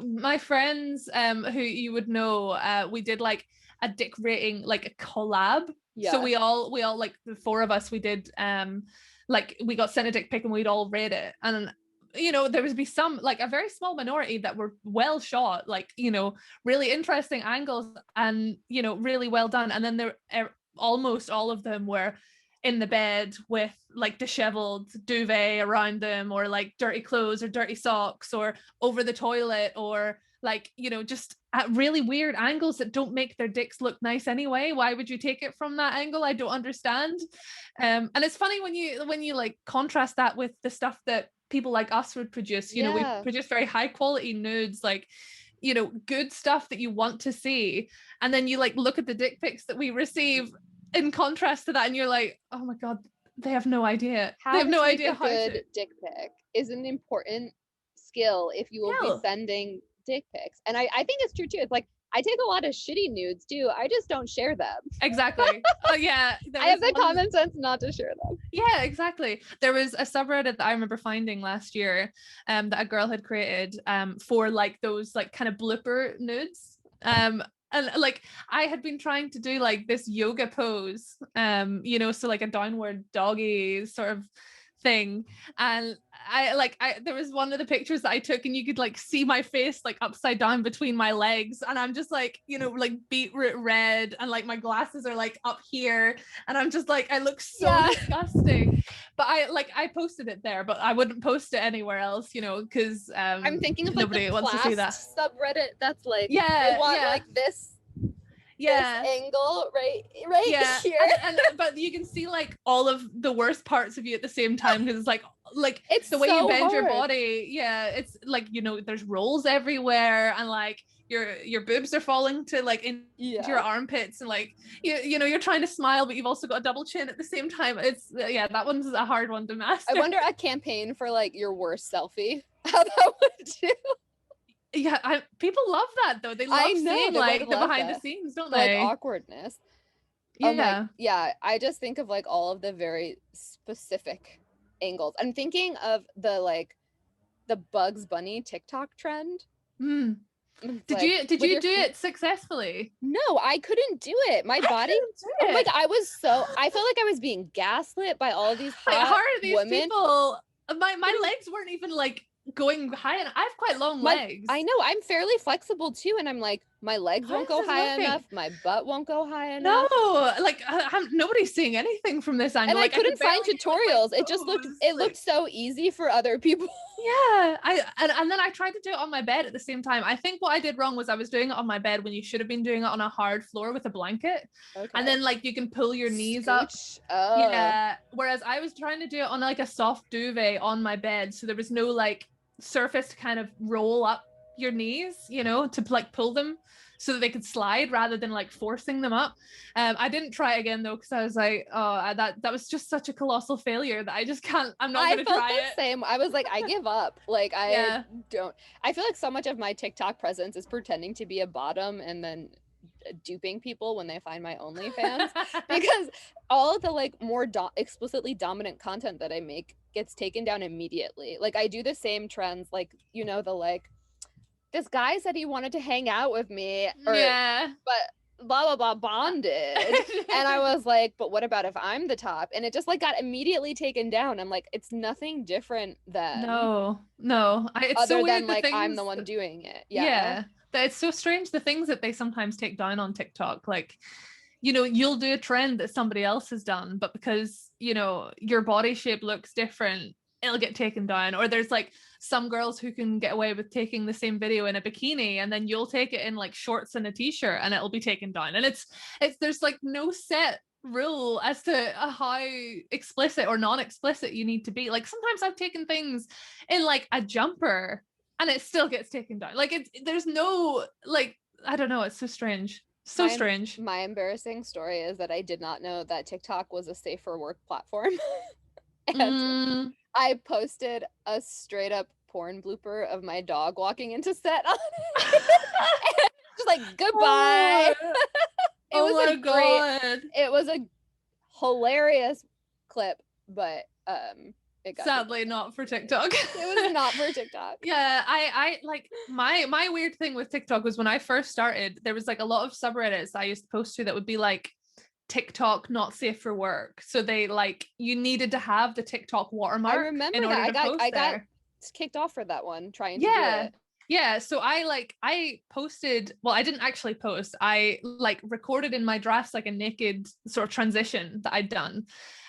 my friends who you would know, we did like a dick rating, like a collab. So we all like, the four of us, we did like, we got sent a dick pic and we'd all rate it. And you know, there would be some, like a very small minority that were well shot, like, you know, really interesting angles and, you know, really well done. And then there almost all of them were in the bed with like disheveled duvet around them, or like dirty clothes or dirty socks, or over the toilet, or like, you know, just at really weird angles that don't make their dicks look nice anyway. Why would you take it from that angle? I don't understand. And it's funny when you like contrast that with the stuff that people like us would produce. You know, we produce very high quality nudes, like, you know, good stuff that you want to see, and then you like look at the dick pics that we receive in contrast to that, and you're like, oh my god, they have no idea. They have no idea how to. Good dick pic is an important skill if you will be sending dick pics. And I think it's true too. It's like, I take a lot of shitty nudes too. I just don't share them. Exactly. Yeah. I have the common sense not to share them. Yeah, exactly. There was a subreddit that I remember finding last year that a girl had created for like those like kind of blooper nudes. And like, I had been trying to do like this yoga pose, you know, so like a downward doggy sort of thing, and there was one of the pictures that I took, and you could like see my face like upside down between my legs, and I'm just like, you know, like beetroot red, and like my glasses are like up here, and I'm just like, I look so disgusting. But I posted it there, but I wouldn't post it anywhere else, you know, because I'm thinking of like nobody the wants to see that subreddit that's like, they want like this angle right here, and but you can see like all of the worst parts of you at the same time, because it's like it's the way you bend your body. It's like, you know, there's rolls everywhere, and like your boobs are falling to like into your armpits, and like you know, you're trying to smile but you've also got a double chin at the same time. It's that one's a hard one to master. I wonder a campaign for like your worst selfie, how that would do. Yeah, people love that though. They love seeing like the behind the scenes, don't they? Like awkwardness. I just think of like all of the very specific angles. I'm thinking of the Bugs Bunny TikTok trend. Did you do it successfully? No, I couldn't do it. My body, I felt like I was being gaslit by all of these hot how are these women. People? My legs weren't even like going high, and I have quite long legs. I know, I'm fairly flexible too, and I'm like, my legs won't go high enough, my butt won't go high enough. No, like nobody's seeing anything from this angle. And like, I couldn't find tutorials. It just looked so easy for other people. Yeah, and then I tried to do it on my bed at the same time. I think what I did wrong was I was doing it on my bed when you should have been doing it on a hard floor with a blanket. Okay. And then like you can pull your knees up. Oh. Yeah. Whereas I was trying to do it on like a soft duvet on my bed, so there was no like surface to kind of roll up your knees, you know, to like pull them so that they could slide rather than like forcing them up. I didn't try it again though, because I was like, oh, that was just such a colossal failure that I just can't. I'm not gonna try it. Same. I was like, I give up. Like I don't. I feel like so much of my TikTok presence is pretending to be a bottom and then duping people when they find my OnlyFans, because all of the like more explicitly dominant content that I make gets taken down immediately. Like I do the same trends, like, you know, the like, this guy said he wanted to hang out with me, but blah blah blah bondage. And I was like, but what about if I'm the top? And it just like got immediately taken down. I'm like, it's nothing different than it's other so weird than like I'm the one doing it. It's so strange, the things that they sometimes take down on TikTok. Like, you know, you'll do a trend that somebody else has done, but because, you know, your body shape looks different, it'll get taken down. Or there's like some girls who can get away with taking the same video in a bikini, and then you'll take it in like shorts and a t-shirt and it'll be taken down. And it's there's like no set rule as to how explicit or non-explicit you need to be. Like sometimes I've taken things in like a jumper and it still gets taken down. Like there's no, like, I don't know, it's so strange. So strange. My embarrassing story is that I did not know that TikTok was a safer work platform. And I posted a straight up porn blooper of my dog walking into set on it. Just like, goodbye. It was a hilarious clip, but it got sadly not for TikTok. It was not for TikTok. Yeah, I like my weird thing with TikTok was when I first started, there was like a lot of subreddits I used to post to that would be like, TikTok not safe for work. So they like, you needed to have the TikTok watermark. I remember that. I got kicked off for that one trying to do it. Yeah, so I posted, well, I didn't actually post, I like recorded in my drafts like a naked sort of transition that I'd done,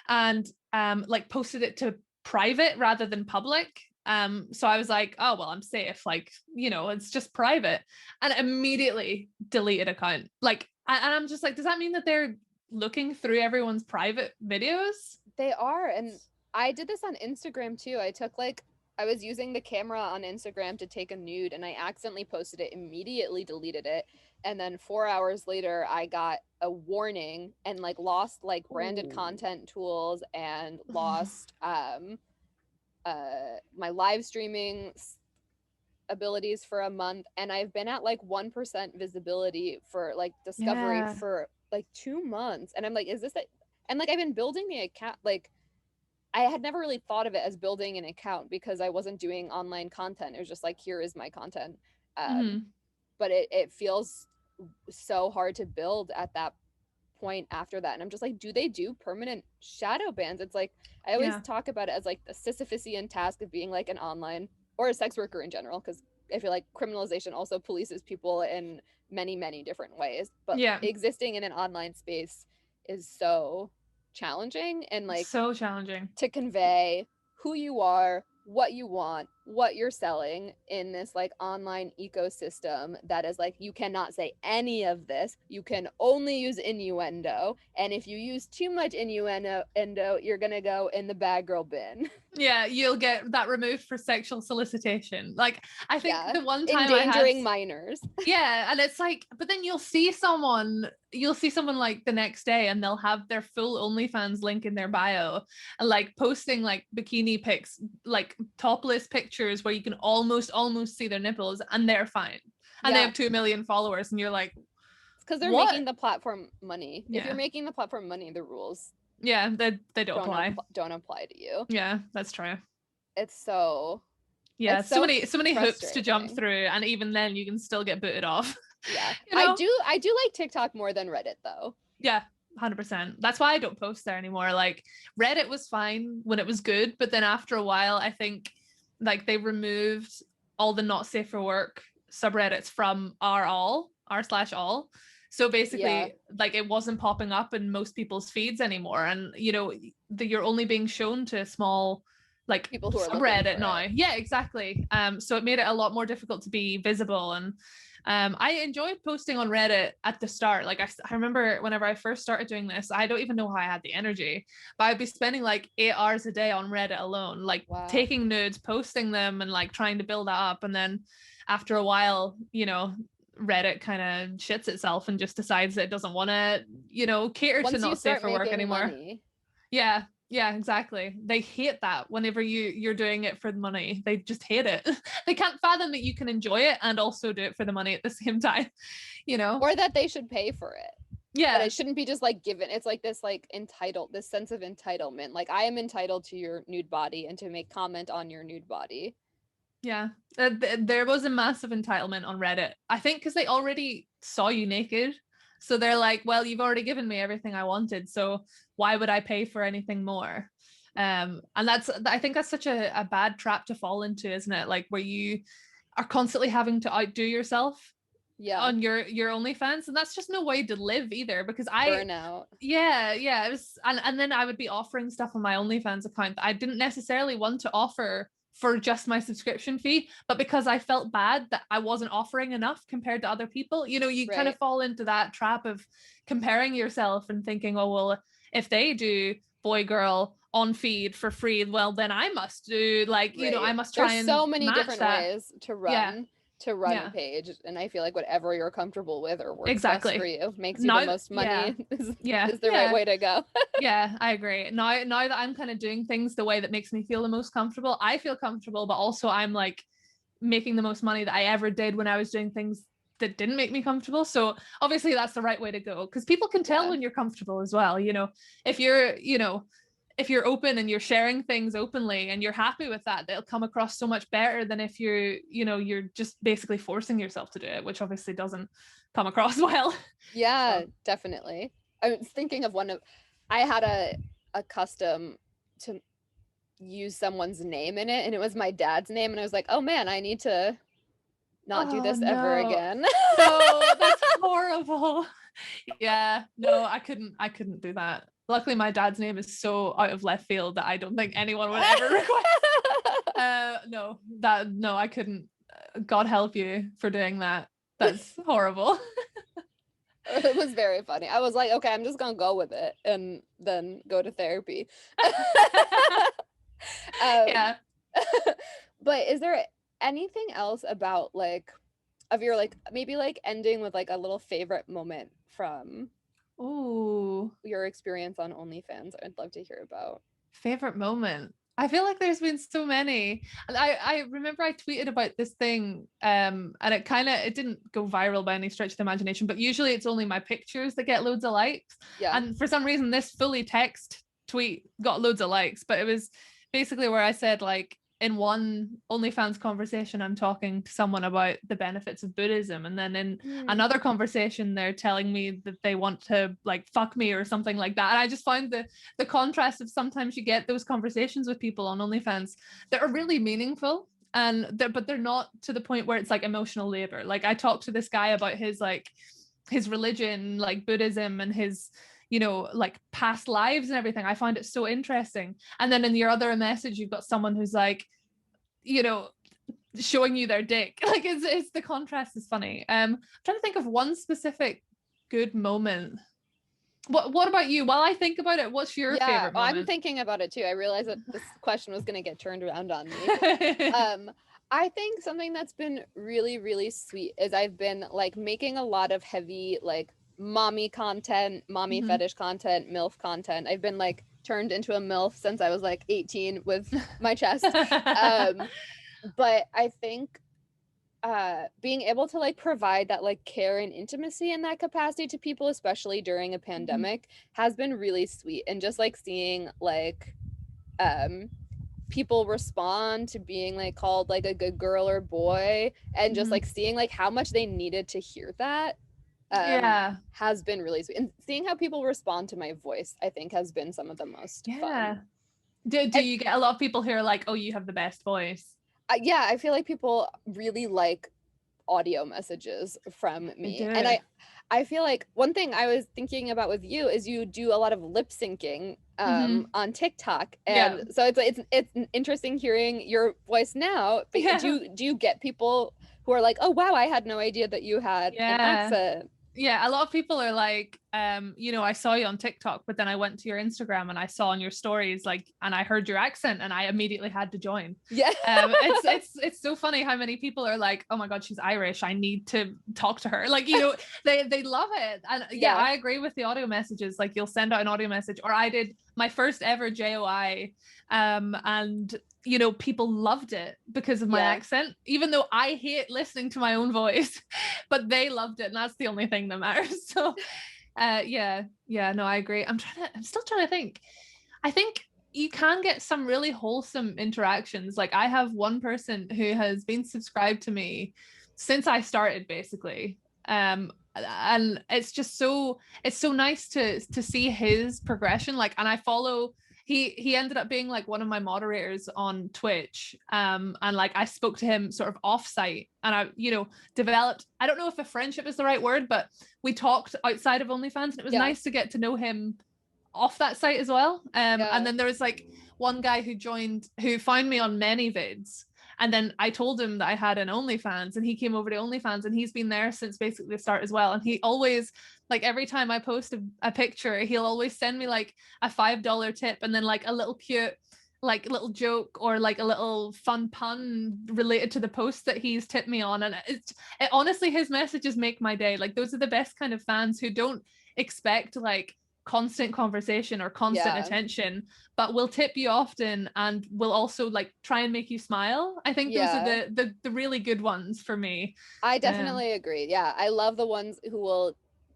and like posted it to private rather than public. So I was like, oh well, I'm safe, like, you know, it's just private, and immediately deleted account. Like, and I'm just like, does that mean that they're looking through everyone's private videos? They are. And I did this on Instagram too. I was using the camera on Instagram to take a nude, and I accidentally posted it, immediately deleted it, and then 4 hours later I got a warning and like lost like branded content tools and lost my live streaming abilities for a month, and I've been at like 1% visibility for like discovery for like 2 months, and I'm like, is this it? And like I've been building the account, like I had never really thought of it as building an account because I wasn't doing online content. It was just like, here is my content. But it feels so hard to build at that point after that. And I'm just like, do they do permanent shadow bans? It's like, I always talk about it as like the Sisyphusian task of being like an online or a sex worker in general, because I feel like criminalization also polices people in many, many different ways. But existing in an online space is so challenging, and like so challenging to convey who you are, what you want, what you're selling in this like online ecosystem that is like, you cannot say any of this, you can only use innuendo, and if you use too much innuendo, you're gonna go in the bad girl bin. Yeah, you'll get that removed for sexual solicitation. Like, I think the one time endangering minors. Yeah, and it's like, but then you'll see someone like the next day and they'll have their full OnlyFans link in their bio and like posting like bikini pics, like topless pictures where you can almost see their nipples, and they're fine, and they have 2 million followers, and you're like, because they're making the platform money. If you're making the platform money, the rules they don't apply. Don't apply to you. Yeah, that's true. It's so so many hoops to jump through, and even then you can still get booted off. Yeah. I do like TikTok more than Reddit though. Yeah, 100%. That's why I don't post there anymore. Like Reddit was fine when it was good, but then after a while I think like they removed all the not safe for work subreddits from r/all. So basically like it wasn't popping up in most people's feeds anymore, and you know you're only being shown to small like people who are subreddit now. Yeah, exactly. So it made it a lot more difficult to be visible. And I enjoyed posting on Reddit at the start. Like I remember whenever I first started doing this, I don't even know how I had the energy, but I'd be spending like 8 hours a day on Reddit alone, like taking nudes, posting them, and like trying to build that up. And then after a while, you know, Reddit kind of shits itself and just decides that it doesn't want to, you know, cater to not safe for work anymore. Yeah, exactly. They hate that whenever you're doing it for the money. They just hate it. They can't fathom that you can enjoy it and also do it for the money at the same time, you know? Or that they should pay for it. Yeah. But it shouldn't be just like given. It's like this like this sense of entitlement. Like I am entitled to your nude body and to make comment on your nude body. Yeah. There was a massive entitlement on Reddit. I think because they already saw you naked. So they're like, well, you've already given me everything I wanted, so why would I pay for anything more? And I think that's such a bad trap to fall into, isn't it? Like where you are constantly having to outdo yourself on your OnlyFans, and that's just no way to live either, because I burn out. It was, and then I would be offering stuff on my OnlyFans account that I didn't necessarily want to offer for just my subscription fee, but because I felt bad that I wasn't offering enough compared to other people, you know, you kind of fall into that trap of comparing yourself and thinking, oh, well, if they do boy girl on feed for free, well, then I must do like, you know, I must try. There's so many different ways to run a page, and I feel like whatever you're comfortable with or works best for you, makes you the most money is the right way to go. Yeah, I agree. Now that I'm kind of doing things the way that makes me feel the most comfortable, I feel comfortable, but also I'm like making the most money that I ever did when I was doing things that didn't make me comfortable. So obviously that's the right way to go, because people can tell when you're comfortable as well. You know, if you're open and you're sharing things openly and you're happy with that, they'll come across so much better than if you're just basically forcing yourself to do it, which obviously doesn't come across well. Yeah, definitely. I was thinking of I had a custom to use someone's name in it, and it was my dad's name, and I was like, oh man, I need to not do this ever again. No, that's horrible. Yeah, no, I couldn't do that. Luckily, my dad's name is so out of left field that I don't think anyone would ever request. No, I couldn't. God help you for doing that. That's horrible. It was very funny. I was like, okay, I'm just gonna go with it and then go to therapy. Yeah. But is there anything else about like of your like maybe like ending with like a little favorite moment from your experience on OnlyFans? I'd love to hear about. Favorite moment. I feel like there's been so many. I remember I tweeted about this thing and it didn't go viral by any stretch of the imagination, but usually it's only my pictures that get loads of likes. Yeah. And for some reason this fully text tweet got loads of likes, but it was basically where I said like, in one OnlyFans conversation, I'm talking to someone about the benefits of Buddhism, and then in another conversation, they're telling me that they want to like fuck me or something like that. And I just found the contrast of sometimes you get those conversations with people on OnlyFans that are really meaningful, but they're not to the point where it's like emotional labor. Like I talked to this guy about his religion, like Buddhism, and his like past lives and everything. I find it so interesting. And then in your other message, you've got someone who's like, showing you their dick. Like it's the contrast is funny. I'm trying to think of one specific good moment. What about you? While I think about it, what's your favorite moment? I'm thinking about it too. I realized that this question was going to get turned around on me. I think something that's been really, really sweet is I've been like making a lot of heavy like mommy content, fetish content, MILF content. I've been like turned into a MILF since I was like 18 with my chest. But I think being able to like provide that like care and intimacy in that capacity to people, especially during a pandemic, has been really sweet. And just like seeing like people respond to being like called like a good girl or boy, and just like seeing like how much they needed to hear that has been really sweet. And seeing how people respond to my voice, I think, has been some of the most fun. Do you get a lot of people who are like, oh, you have the best voice? Yeah, I feel like people really like audio messages from me. And I feel like one thing I was thinking about with you is you do a lot of lip syncing on TikTok, and so it's interesting hearing your voice now. But do you get people who are like, oh wow, I had no idea that you had an accent? Yeah, a lot of people are like, you know, I saw you on TikTok, but then I went to your Instagram and I saw on your stories, like, and I heard your accent and I immediately had to join. Yeah. It's so funny how many people are like, oh my God, she's Irish, I need to talk to her. Like, you know, they love it. And yeah, I agree with the audio messages. Like, you'll send out an audio message, or I did my first ever JOI, and you know, people loved it because of my accent, even though I hate listening to my own voice, but they loved it, and that's the only thing that matters. So no, I agree. I'm still trying to think. I think you can get some really wholesome interactions. Like, I have one person who has been subscribed to me since I started, basically, and it's just it's so nice to see his progression. Like, and I follow, he ended up being like one of my moderators on Twitch, and like I spoke to him sort of off-site, and I, you know, developed, I don't know if a friendship is the right word, but we talked outside of OnlyFans, and it was nice to get to know him off that site as well. And then there was like one guy who joined, who found me on many vids, and then I told him that I had an OnlyFans, and he came over to OnlyFans, and he's been there since basically the start as well. And he always, like, every time I post a picture, he'll always send me like a $5 tip, and then like a little cute, like little joke, or like a little fun pun related to the post that he's tipped me on. And it honestly, his messages make my day. Like, those are the best kind of fans, who don't expect like constant conversation or constant attention, but will tip you often and will also like try and make you smile. I think those are the really good ones for me. I definitely agree. Yeah, I love the ones who will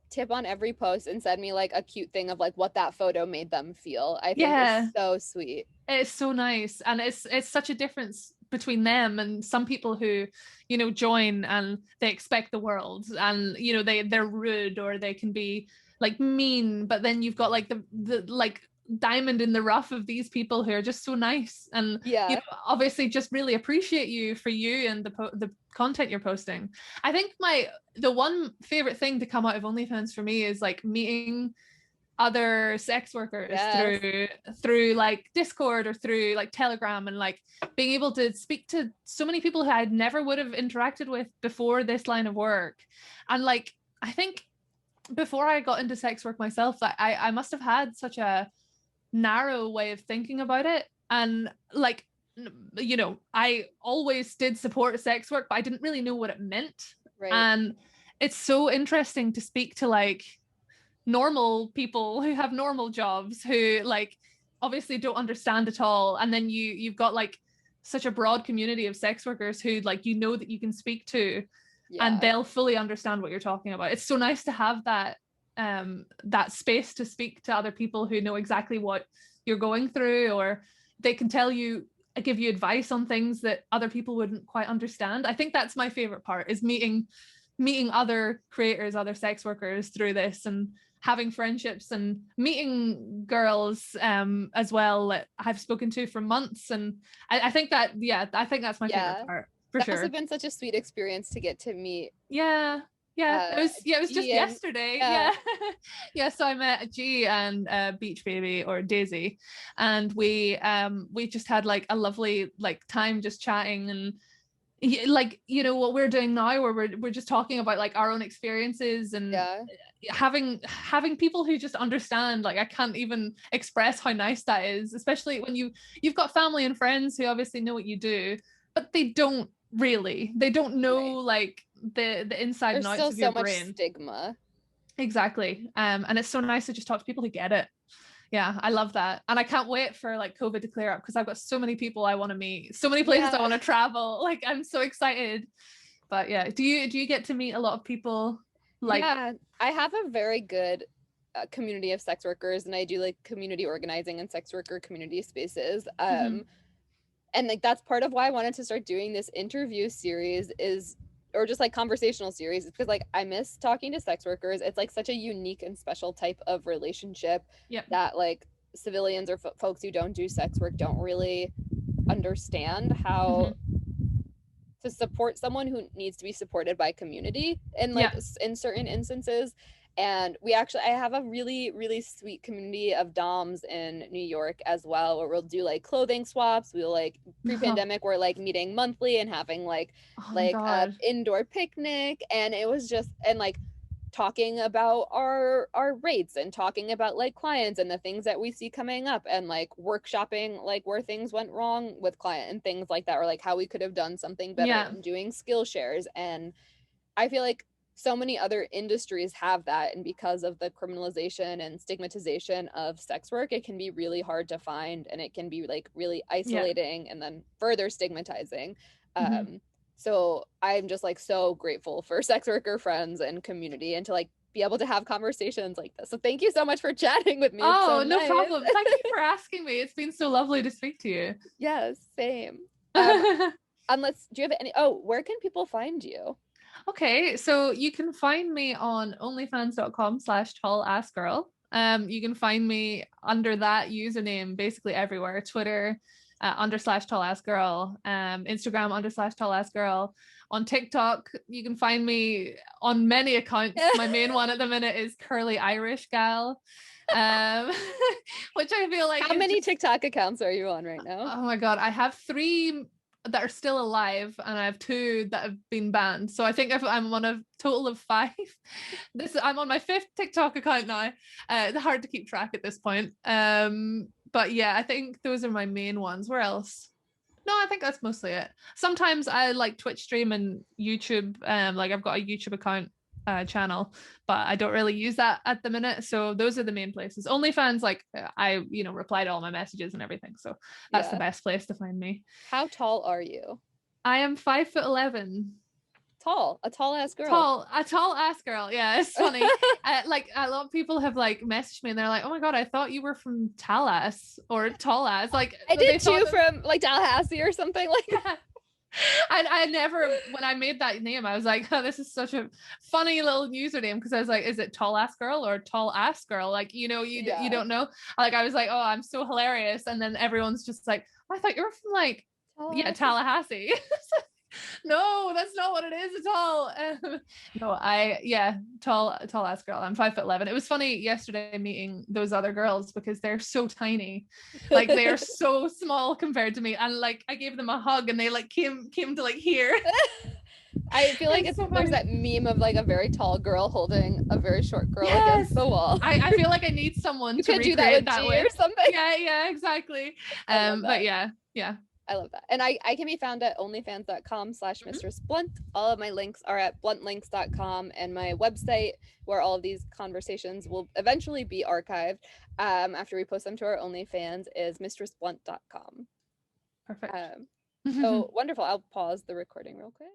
tip on every post and send me like a cute thing of like what that photo made them feel. I think it's so sweet. It's so nice, and it's such a difference between them and some people who, you know, join and they expect the world, and you know, they're rude, or they can be like mean, but then you've got like the like diamond in the rough of these people who are just so nice, and you know, obviously just really appreciate you for you and the content you're posting. I think the one favorite thing to come out of OnlyFans for me is like meeting other sex workers through like Discord or through like Telegram, and like being able to speak to so many people who I never would have interacted with before this line of work. And like, I think before I got into sex work myself, that I must have had such a narrow way of thinking about it. And like, you know, I always did support sex work, but I didn't really know what it meant. Right. And it's so interesting to speak to like normal people who have normal jobs, who like obviously don't understand at all. And then you've got like such a broad community of sex workers who like, you know, that you can speak to, and they'll fully understand what you're talking about. It's so nice to have that that space to speak to other people who know exactly what you're going through, or they can give you advice on things that other people wouldn't quite understand. I think that's my favorite part, is meeting other creators, other sex workers through this, and having friendships, and meeting girls as well that I've spoken to for months. And I think that I think that's my favorite part. For sure. That must have been such a sweet experience to get to meet. It was just yesterday. So I met G and Beach Baby, or Daisy, and we just had like a lovely like time just chatting, and like, you know, what we're doing now, where we're just talking about like our own experiences, and having people who just understand. Like, I can't even express how nice that is, especially when you've got family and friends who obviously know what you do, but they don't know like the inside and outs of your brain. There's still so much stigma. Exactly. And it's so nice to just talk to people who get it. Yeah, I love that. And I can't wait for like COVID to clear up, because I've got so many people I want to meet, so many places I want to travel. Like, I'm so excited. But yeah, do you get to meet a lot of people? Like, yeah, I have a very good community of sex workers, and I do like community organizing and sex worker community spaces. And like that's part of why I wanted to start doing this interview series is, or just like conversational series, is because like I miss talking to sex workers. It's like such a unique and special type of relationship that like civilians or folks who don't do sex work don't really understand how to support someone who needs to be supported by community and like in certain instances. And I have a really, really sweet community of doms in New York as well, where we'll do like clothing swaps. We'll like pre-pandemic, we're like meeting monthly and having like a indoor picnic. And it was just, and like talking about our rates and talking about like clients and the things that we see coming up, and like workshopping like where things went wrong with client and things like that, or like how we could have done something better, and doing skill shares. And I feel like so many other industries have that, and because of the criminalization and stigmatization of sex work, it can be really hard to find, and it can be like really isolating and then further stigmatizing. So I'm just like so grateful for sex worker friends and community, and to like be able to have conversations like this. So thank you so much for chatting with me. Oh, no problem. Thank you for asking me. It's been so lovely to speak to you. Yes, same. Unless, do you have any, where can people find you? Okay, so you can find me on onlyfans.com/tallassgirl. You can find me under that username basically everywhere. Twitter /tallassgirl, Instagram /tallassgirl. On TikTok, you can find me on many accounts. My main one at the minute is Curly Irish Gal. Which I feel like, how many TikTok accounts are you on right now? Oh my god, I have 3 that are still alive, and I have 2 that have been banned. So I think if I'm on a total of 5. I'm on my 5th TikTok account now. It's hard to keep track at this point. But yeah, I think those are my main ones. Where else? No, I think that's mostly it. Sometimes I like Twitch stream and YouTube. Like I've got a YouTube account channel, but I don't really use that at the minute. So those are the main places. OnlyFans, like I reply to all my messages and everything. So that's the best place to find me. How tall are you? I am 5'11". A tall ass girl. A tall ass girl. Yeah, it's funny. Like a lot of people have like messaged me and they're like, "Oh my god, I thought you were from Tallass or Tall Ass." Like I did too, from like Tallahassee or something like that. I never, when I made that name, I was like, oh, this is such a funny little username, because I was like, is it Tall Ass Girl or Tall Ass Girl? Like, you don't know. Like I was like, oh, I'm so hilarious. And then everyone's just like, oh, I thought you were from like Tallahassee. No, that's not what it is at all. Tall ass girl. I'm 5'11". It was funny yesterday meeting those other girls because they're so tiny, like they are so small compared to me, and like I gave them a hug and they like came to like here. I feel like there's that meme of like a very tall girl holding a very short girl against the wall. I feel like I need someone to recreate that way or something. Yeah, exactly. But yeah. I love that. And I can be found at onlyfans.com/mistressblunt. All of my links are at bluntlinks.com, and my website, where all of these conversations will eventually be archived after we post them to our OnlyFans, is mistressblunt.com. Perfect. So wonderful. I'll pause the recording real quick.